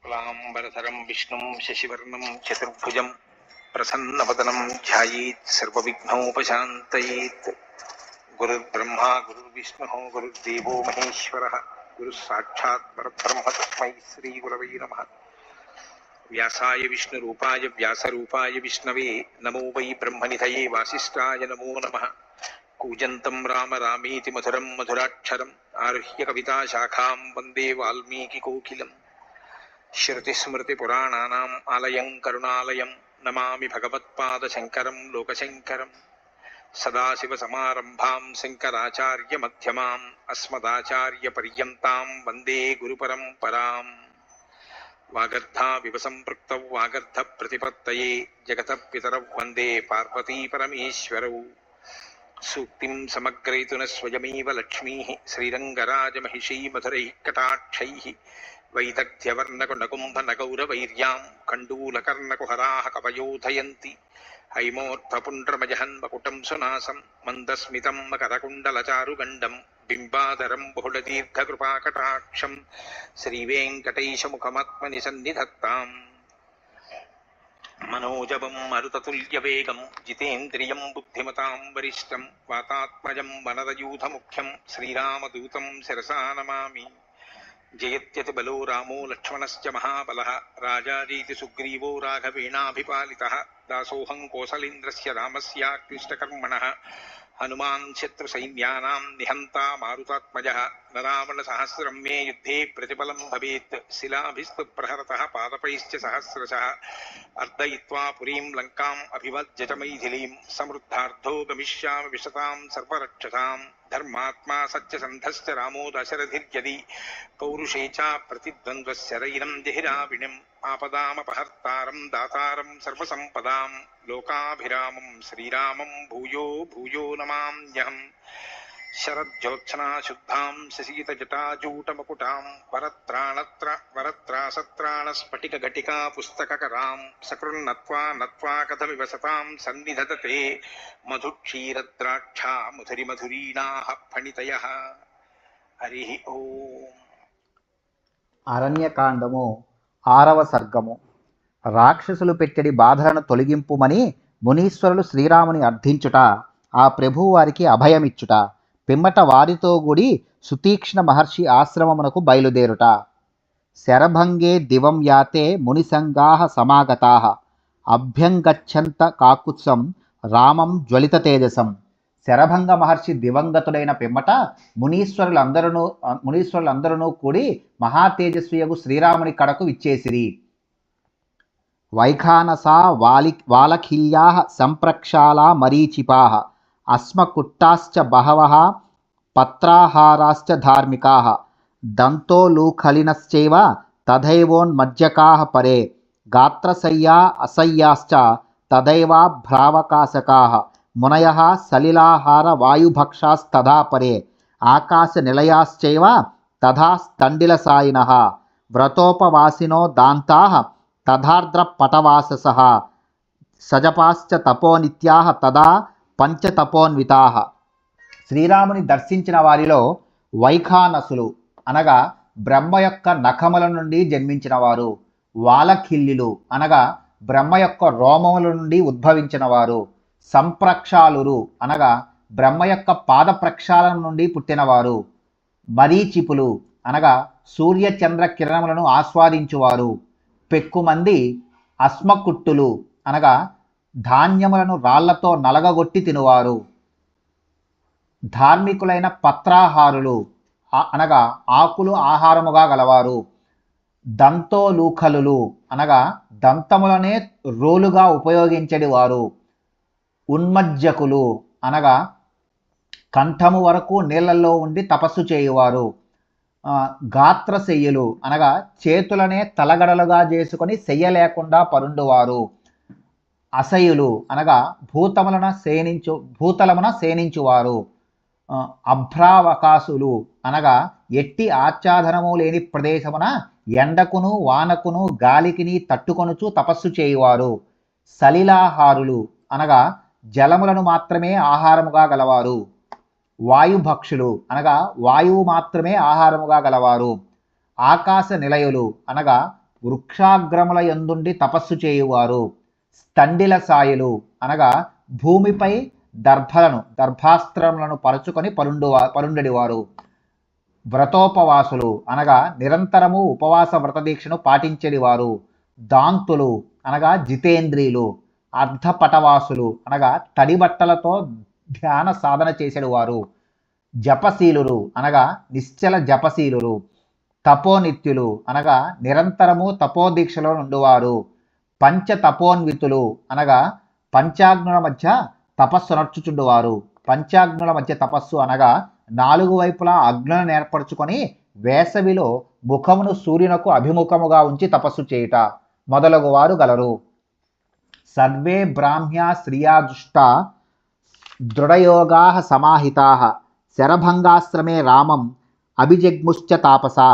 शुक्लांबरधरं विष्णुं शशिवर्णं चतुर्भुजं प्रसन्नवदनं ध्यायेत् सर्वविघ्नोपशान्तयेत्। गुरुर्ब्रह्मा गुरुर्विष्णुः गुरुर्देवो महेश्वरः गुरुः साक्षात् परब्रह्म तस्मै श्रीगुरवे नमः। व्यासाय विष्णुरूपाय व्यासरूपाय विष्णवे नमो वै ब्रह्मनिधये वासिष्ठाय नमो नमः। कूजन्तं राम रामेति मधुरं मधुराक्षरम् आरुह्य कविताशाखां वन्दे वाल्मीकिकोकिलम्। श्रुतिस्मृतिपुराणानाम् आलयं करुणालयं नमामि भगवत्पादशङ्करं लोकशङ्करम्। सदाशिवसमारम्भां शङ्कराचार्यमध्यमाम् अस्मदाचार्यपर्यन्तां वन्दे गुरुपरम्पराम्। वागर्धाविव सम्पृक्तौ वागर्धप्रतिपत्तये जगतः पितरौ वन्दे पार्वतीपरमेश्वरौ। सूक्तिं समग्रयितु न स्वयमेव लक्ष्मीः श्रीरङ्गराजमहिषी मधुरैः कटाक्षैः वैदग्ध्यवर्णकुण्डकुम्भनगौरवैर्यां कण्डूलकर्णकुहराः कवयोधयन्ति। हैमोत्थपुण्ड्रमजहन्मकुटं सुनासं मन्दस्मितं मकरकुण्डलचारुगण्डं बिम्बाधरं बहुलदीर्घकृपाकटाक्षं श्रीवेङ्कटेशमुखमात्मनि सन्निधत्ताम्। मनोजवं मरुततुल्यवेगं जितेन्द्रियं बुद्धिमतां वरिष्ठं वातात्मजं वनरयूथमुख्यं श्रीरामदूतं शिरसा नमामि। जयत्यतिबलो रामो लक्ष्मणश्च महाबलः राजाजीति सुग्रीवो राघवेणाभिपालितः दासोऽहं कोसलेन्द्रस्य रामस्याक्लिष्टकर्मणः हनुमान् शत्रुसैन्यानां निहन्ता मारुतात्मजः न रावणसहस्रं मे युद्धे प्रतिफलं भवेत् शिलाभिस्तु प्रहरतः पादपैश्च सहस्रशः अर्दयित्वा पुरीं लङ्काम् अभिवज्य च मैथिलीं समृद्धार्धो गमिष्यामि विशतां सर्वरक्षसां धर्मात्मा सत्यसन्धश्च रामो दशरथिर्यदि पौरुषे च प्रतिद्वन्द्वस्य रैनं जहिराविणिम् आपदामपहर्तारं दातारं सर्वसम्पदां लोकाभिरामं श्रीरामं भूयो भूयो नमाम्यहम्। शरज्योत्सना शुद्धां शशीतजटाजूटमकुटां वरत्रासत्राणस्फटिकघटिका पुस्तककरां सकृन्नत्वा नत्वा कथमिव सतां सन्निधत्ते मधुक्षीरद्राक्षा मधुरिमधुरीणाः फणितयः। हरि ओम्। అరణ్యకాండము 6వ సర్గము. రాక్షసులు పెట్టెడి బాధలను తొలగింపుమని మునీశ్వరులు శ్రీరాముని అర్థించుట, ఆ ప్రభువు వారికి అభయమిచ్చుట, పిమ్మట వారితో కూడి సుతీక్ష్ణ మహర్షి ఆశ్రమమునకు బయలుదేరుట. శరభంగే దివం యాతే మునిసంగాః సమాగతాః అభ్యంగచ్చంత కాకుత్సం రామం జ్వలిత తేజసం. శరభంగ మహర్షి దివంగతుడైన పిమ్మట మునీశ్వరులందరూ కూడి మహాతేజస్వియగు శ్రీరాముని కడకు విచ్చేసిరి. వైఖానసా వాలఖిల్యా సంప్రక్షాళా మరీచిపాః అస్మకుట్టాశ్చ బహవః పత్రాహారాశ్చ ధార్మికాః దంతోలూఖలినశ్చైవ తథైవోన్మజ్జకాః పరే గాత్రశయ్యా అసహ్యాశ్చ తథైవాభ్రావకాశకాః మునయః సలిలాహార వాయుభక్షాస్తథా పరే ఆకాశనిలయాశ్చైవ తథా స్థండిలసాయినః వ్రతోపవాసినో దాంతాః తథార్ద్రపటవాససః సజపాశ్చ తపోనిత్యాః తదా పంచతపోన్వితాః. శ్రీరాముని దర్శించిన వారిలో వైఖానసులు అనగా బ్రహ్మ యొక్క నఖముల నుండి జన్మించిన వారు, వాలఖిల్యులు అనగా బ్రహ్మ యొక్క రోమముల నుండి ఉద్భవించిన వారు, సంప్రక్షాళురు అనగా బ్రహ్మ యొక్క పాద ప్రక్షాళన నుండి పుట్టినవారు, మరీచిపులు అనగా సూర్యచంద్ర కిరణములను ఆస్వాదించువారు, పెక్కుమంది అస్మకుట్టులు అనగా ధాన్యములను రాళ్లతో నలగగొట్టి తినువారు, ధార్మికులైన పత్రాహారులు అనగా ఆకులు ఆహారముగా గలవారు, దంతోలూఖలులు అనగా దంతములనే రోలుగా ఉపయోగించడి వారు, ఉన్మజ్జకులు అనగా కంఠము వరకు నీళ్లలో ఉండి తపస్సు చేయువారు, గాత్రశయ్యులు అనగా చేతులనే తలగడలుగా చేసుకొని శయ్య లేకుండా పరుండువారు, అసయులు అనగా భూతలమున సేనించువారు, అభ్రావకాశులు అనగా ఎట్టి ఆచ్ఛాదనము లేని ప్రదేశమున ఎండకును వానకును గాలికిని తట్టుకొనుచు తపస్సు చేయువారు, సలిలాహారులు అనగా జలములను మాత్రమే ఆహారముగా గలవారు, వాయుభక్షులు అనగా వాయువు మాత్రమే ఆహారముగా గలవారు, ఆకాశ నిలయులు అనగా వృక్షాగ్రముల యందుండి తపస్సు చేయువారు, స్తండిల సాయులు అనగా భూమిపై దర్భాస్త్రములను పరుచుకొని పరుండెడివారు, వ్రతోపవాసులు అనగా నిరంతరము ఉపవాస వ్రతదీక్షను పాటించేవారు, దాంతులు అనగా జితేంద్రియులు, అర్ధపటవాసులు అనగా తడి బట్టలతో ధ్యాన సాధన చేసేవారు, జపశీలురు అనగా నిశ్చల జపశీలురు, తపోనిత్యులు అనగా నిరంతరము తపోదీక్షలో నుండువారు, పంచతపోన్వితులు అనగా పంచాగ్నుల మధ్య తపస్సు నడుచుచుండువారు. పంచాగ్నుల మధ్య తపస్సు అనగా 4 వైపులా అగ్నులను ఏర్పరచుకొని వేసవిలో ముఖమును సూర్యునకు అభిముఖముగా ఉంచి తపస్సు చేయుట మొదలగు వారు గలరు. సర్వే బ్రాహ్మ్యా శ్రియాదుష్ట దృఢయోగా సమాహితా శరభంగాశ్రమే రామం అభిజగ్ముశ్చ తాపసా.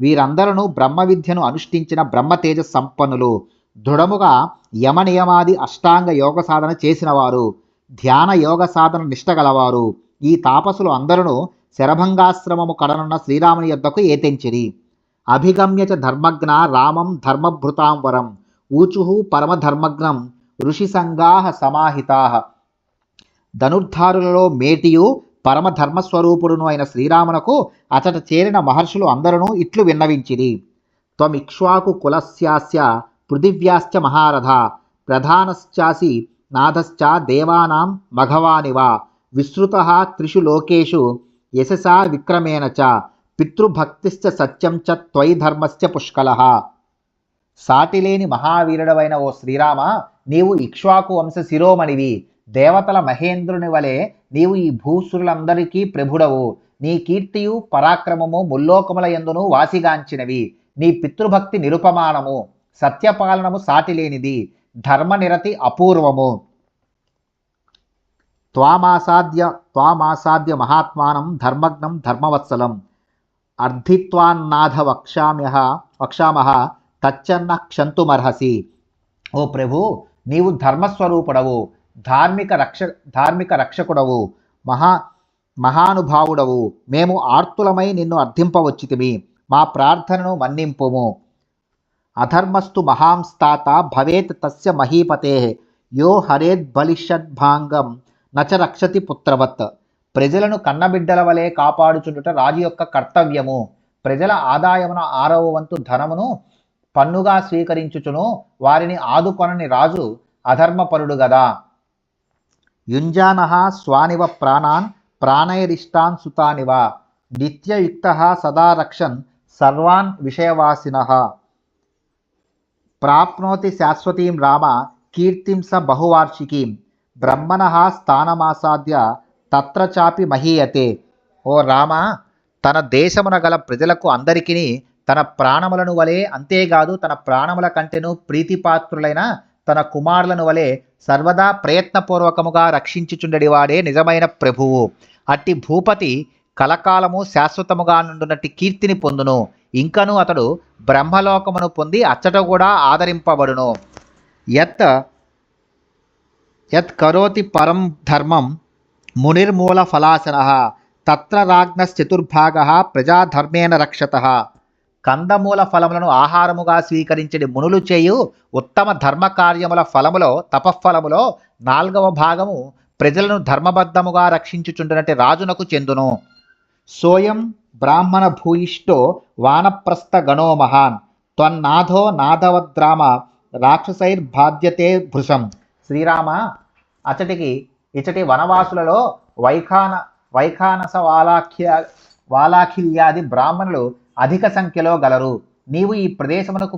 వీరందరూ బ్రహ్మ విద్యను అనుష్ఠించిన బ్రహ్మతేజ సంపన్నులు, దృఢముగా యమనియమాది అష్టాంగ యోగ సాధన చేసినవారు, ధ్యాన యోగ సాధన నిష్ట గలవారు. ఈ తాపసులు అందరూ శరభంగాశ్రమము కడనున్న శ్రీరాముని యొద్దకు ఏతెంచిరి. అభిగమ్య చ ధర్మజ్ఞ రామం ధర్మభృతాం వరం ఊచు పరమధర్మజ్ఞం ఋషిసంగా సమాహితా. ధనుర్ధారులలో మేటియు పరమధర్మస్వరూపుడును అయిన శ్రీరామునకు అచట చేరిన మహర్షులు అందరూ ఇట్లు విన్నవించిరి. త్వమిక్ష్వాకు కులస్యాస్య పృథివ్యాశ్చ మహారథ ప్రధానశ్చాసి నాథశ్చ దేవానాం మఘవానివ విశ్రుతః త్రిషు లోకేషు యశసా విక్రమేణ చ పితృభక్తిశ్చ సత్యం చ త్వయి ధర్మశ్చ పుష్కలః. సాటిలేని మహావీరుడవైన ఓ శ్రీరామ, నీవు ఇక్ష్వాకు వంశ శిరోమణివి. దేవతల మహేంద్రుని వలె నీవు ఈ భూసురులందరికీ ప్రభుడవు. నీ కీర్తియు పరాక్రమము ముల్లోకముల యందును వాసిగాంచినవి. నీ పితృభక్తి నిరుపమానము, సత్యపాలనము సాటిలేనిది, ధర్మనిరతి అపూర్వము. త్వామాసాద్య మహాత్మానం ధర్మజ్ఞం ధర్మవత్సలం అర్థిత్వాన్నాథ వక్షామహ తచ్చన్న క్షంతుమర్హసి. ఓ ప్రభు, నీవు ధర్మస్వరూపుడవు, ధార్మిక రక్షకుడవు, మహానుభావుడవు. మేము ఆర్తులమై నిన్ను అర్థింపవచ్చితిమి. మా ప్రార్థనను మన్నింపుము. అధర్మస్తు మహాంస్తాత భవేత్ తస్య మహీపతే యో హరేద్బలిషద్భాంగం నచ రక్షతి పుత్రవత్. ప్రజలను కన్నబిడ్డల వలె కాపాడుచుండుట రాజు యొక్క కర్తవ్యము. ప్రజల ఆదాయమున 6వ వంతు ధనమును పన్నుగా స్వీకరించుచును వారిని ఆదుకొనని రాజు అధర్మపరుడు గదా. యుంజానః స్వానివ ప్రాణాన్ ప్రాణైరిష్టాన్ సుతానివ నిత్యయుక్తః సదా రక్షన్ సర్వాన్ విషయవాసినః. ప్రాప్నోతి శాశ్వతీం రామ కీర్తిం స బహువార్షికీం బ్రహ్మణః స్థానమాసాద్య తత్ర చాపి మహీయతే. ఓ రామ, తన దేశమున గల ప్రజలకు అందరికీ తన ప్రాణములను వలె, అంతేకాదు తన ప్రాణముల కంటెను ప్రీతిపాత్రులైన తన కుమారులను వలె సర్వదా ప్రయత్నపూర్వకముగా రక్షించుచుండెడివాడే నిజమైన ప్రభువు. అట్టి భూపతి కలకాలము శాశ్వతముగా నుండునట్టి కీర్తిని పొందును. ఇంకను అతడు బ్రహ్మలోకమును పొంది అచ్చట కూడా ఆదరింపబడును. యత్ కరోతి పరం ధర్మం మునిర్మూల ఫలాసనః తత్ర రాజ్ఞశ్చతుర్భాగః ప్రజాధర్మేణ రక్షతః. కందమూల ఫలములను ఆహారముగా స్వీకరించడి మునులు చేయు ఉత్తమ ధర్మ కార్యముల ఫలములో, తపఫలములో 4వ భాగము ప్రజలను ధర్మబద్ధముగా రక్షించుచుండునటి రాజునకు చెందును. సోయం బ్రాహ్మణ భూయిష్టో వానప్రస్థ గణో మహాన్ త్వన్నాథో నాథవద్రామ రాక్షసైర్బాధ్యతే భృశం. శ్రీరామ, ఇచటి వనవాసులలో వైఖానస వాలాఖిల్యాది బ్రాహ్మణులు అధిక సంఖ్యలో గలరు. నీవు ఈ ప్రదేశమునకు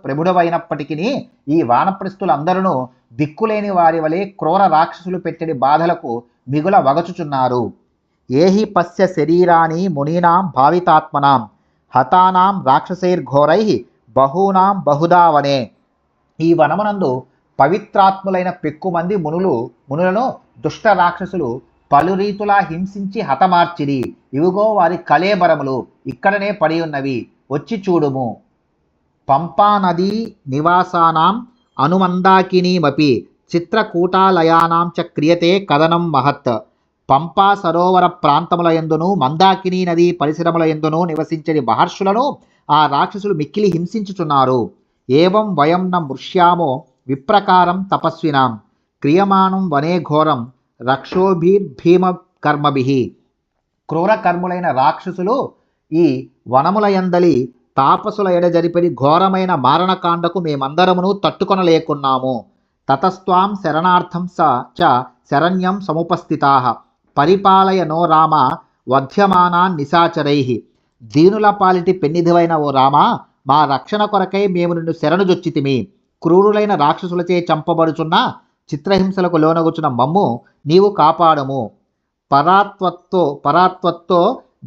ప్రభుడవైనప్పటికీ ఈ వానప్రస్థులందరూ దిక్కులేని వారి వలె క్రూర రాక్షసులు పెట్టడి బాధలకు మిగుల వగచుచున్నారు. ఏహి పశ్య శరీరాని మునీనాం భావితాత్మనాం హతానాం రాక్షసైర్ఘోరై బహూనాం బహుదావనే. ఈ వనమునందు పవిత్రాత్ములైన పెక్కుమంది మునులను దుష్ట రాక్షసులు పలు రీతులా హింసించి హతమార్చిరి. ఇవిగో వారి కళేబరములు ఇక్కడనే పడి ఉన్నవి, వచ్చి చూడుము. పంపా నదీ నివాసానాం అనుమందాకినీమపి చిత్రకూటాలయానాం చ క్రియతే కథనం మహత్. పంపా సరోవర ప్రాంతముల యందును మందాకినీ నదీ పరిసరముల యందును నివసించని మహర్షులను ఆ రాక్షసులు మిక్కిలి హింసించుచున్నారు. ఏవం వయం న మృష్యామో విప్రకారం తపస్వినాం క్రియమాణం వనే ఘోరం రక్షోభిర్భీమ కర్మభిః. క్రూర కర్ములైన రాక్షసులు ఈ వనములయందలి తాపసుల ఎడ జరిపడి ఘోరమైన మారణకాండకు మేమందరమును తట్టుకొనలేకున్నాము. తతస్త్వాం శరణార్థం చ శరణ్యం సముపస్థితాః పరిపాలయ నో రామ వధ్యమానాన్ నిశాచరైః. దీనుల పాలిటి పెన్నిధివైన ఓ రామ, మా రక్షణ కొరకై మేము నిన్ను శరణుజొచ్చితిమి. క్రూరులైన రాక్షసులచే చంపబడుచున్న చిత్రహింసలకు లోనగుచున్న మమ్ము నీవు కాపాడము. పరాత్వత్తో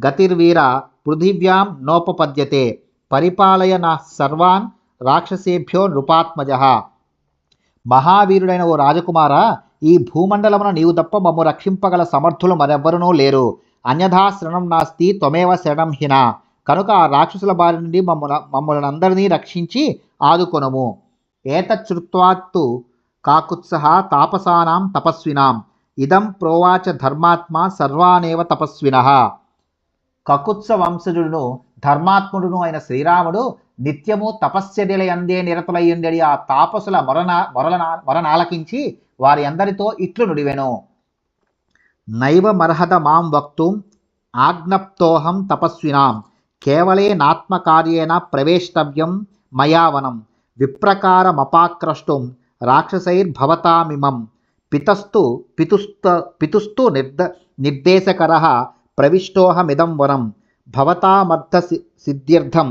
గతిర్వీర పృథివ్యాం నోపపద్యతే పరిపాలయ నా సర్వాన్ రాక్షసేభ్యో నృపాత్మజః. మహావీరుడైన ఓ రాజకుమార, ఈ భూమండలమున నీవు తప్ప మమ్ము రక్షింపగల సమర్థులు మరెవ్వరునూ లేరు. అన్యథా శరణం నాస్తి త్వమేవ శరణం హిన. కనుక ఆ రాక్షసుల బారి నుండి మమ్మల్నందరినీ రక్షించి ఆదుకొనుము. ఏతచ్చుత్వాత్తు కాకుత్సః తాపసానాం తపస్వినాం ఇదం ప్రోవాచ ధర్మాత్మ సర్వానేవ తపస్వినః. కకుత్స వంశజుడును ధర్మాత్ముడును అయిన శ్రీరాముడు నిత్యము తపశ్చర్యల యందే నిరతులయ్యుండెడి ఆ తాపసుల మొరనాలకించి వారి అందరితో ఇట్లు నుడివెను. నైవ మర్హత మాం వక్తుం ఆజ్ఞప్తోహం తపస్వినాం కేవలేనాత్మకార్యేణ ప్రవేష్టవ్యం మయావనం విప్రకారమపాక్రష్టుం రాక్షసైర్భవతామిమం పితుస్తు నిర్దేశకరః ప్రవిష్టోహమిదం వనం భవతామర్థ సిద్ధ్యర్థం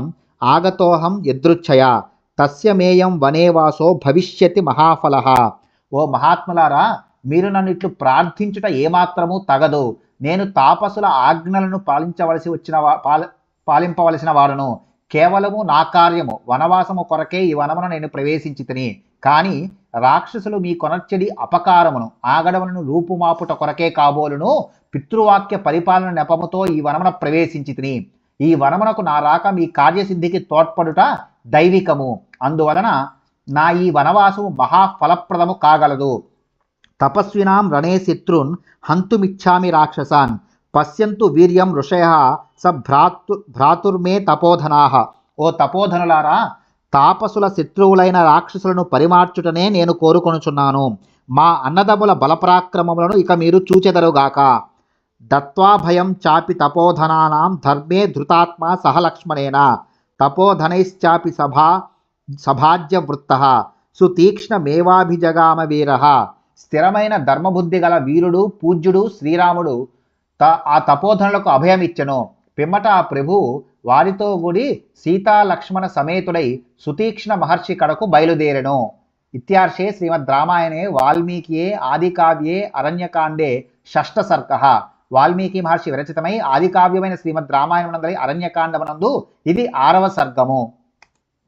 ఆగతోహం యదృచ్ఛయా తస్య మేయం వనే వాసో భవిష్యతి మహాఫలః. ఓ మహాత్ములారా, మీరు నన్ను ఇట్లు ప్రార్థించుట ఏమాత్రము తగదు. నేను తాపసుల ఆజ్ఞలను పాలింపవలసిన వాడును. కేవలము నా కార్యము వనవాసము కొరకే ఈ వనమును నేను ప్రవేశించితిని. కానీ రాక్షసులు మీ కొనర్చెడి అపకారమును ఆగడములను రూపుమాపుట కొరకే కాబోలును పితృవాక్య పరిపాలన నెపముతో ఈ వనమున ప్రవేశించితిని. ఈ వనమునకు నా రాక మీ కార్యసిద్ధికి తోడ్పడుట దైవికము. అందువలన నా ఈ వనవాసము మహాఫలప్రదము కాగలదు. తపస్వినాం రణే శత్రున్ హంతుమిచ్చామి రాక్షసాన్ పశ్యంతు వీర్యం ఋషయః స భ్రాతుర్మే తపోధనాః. ఓ తపోధనులారా, తాపసుల శత్రువులైన రాక్షసులను పరిమార్చుటనే నేను కోరుకొనుచున్నాను. మా అన్నదమ్ముల బలపరాక్రమములను ఇక మీరు చూచెదరుగాక. దత్వా భయం చాపి తపోధనానాం ధర్మే ధృతాత్మా సహ లక్ష్మణేన తపోధనైశ్చాపి సభాజ్యవృత్తః సుతీక్ష్ణమేవాభిజగామ వీరః. స్థిరమైన ధర్మబుద్ధి గల వీరుడు పూజ్యుడు శ్రీరాముడు ఆ తపోధనులకు అభయమిచ్చెను. పిమ్మట ఆ ప్రభువు వారితో కూడి సీతాలక్ష్మణ సమేతుడై సుతీక్ష్ణ మహర్షి కడకు బయలుదేరెను. ఇత్యార్షే శ్రీమద్ రామాయణే వాల్మీకియే ఆదికావ్యే అరణ్యకాండే షష్ఠ సర్గః. వాల్మీకి మహర్షి విరచితమై ఆదికావ్యమైన శ్రీమద్ రామాయణమునందలి అరణ్యకాండమునందు ఇది 6వ సర్గము.